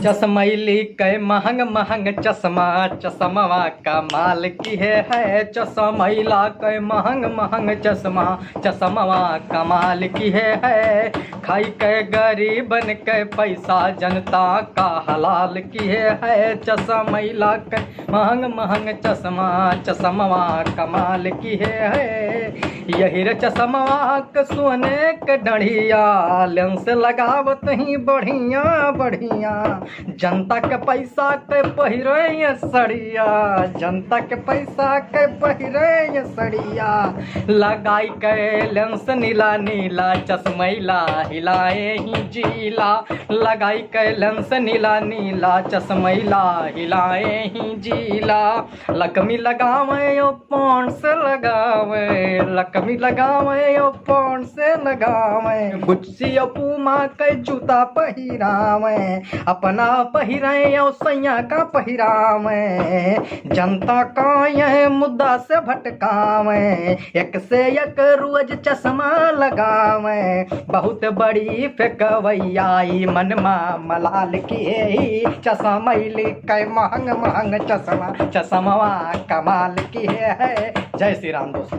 चश्मैली कै महंग महंग चश्मा चश्मवा कमाल की है। चश्मैला कै महंग महंग चश्मा चश्मवा कमाल की है। खाई कै गरीबन कै पैसा जनता का हलाल की है। चश्मैला कै महंग महंग चश्मा चश्मवा कमाल की है। यही रे चश्मवा के सोने के डढ़िया लेंस लगावत ही बढ़िया बढ़िया। जनता के पैसा के पहिरे सड़िया जनता के पैसा के पहिरे सड़िया। लगाई के लेंस नीला नीला चश्मैला हिलाए ही जिला। लगाई के लेंस नीला नीला चश्मैला हिलाए ही जिला। लकमी लगावे ओ पौन से लगावे लकमी लगावे ओ पौन से लगावे। गुच्ची ओ पूमा के जूता पहिरावे अपना पहिरे ओ सैया का पहिरावे। जनता का यह मुद्दा से भटकावे एक से एक रोज चश्मा लगावे। बहुत बड़ी फेंकवैयाई मनमा मलाल की चश्मैली कै महंग महंग चश्मा चश्मवा कमाल की है। जय श्री राम दोस्तों।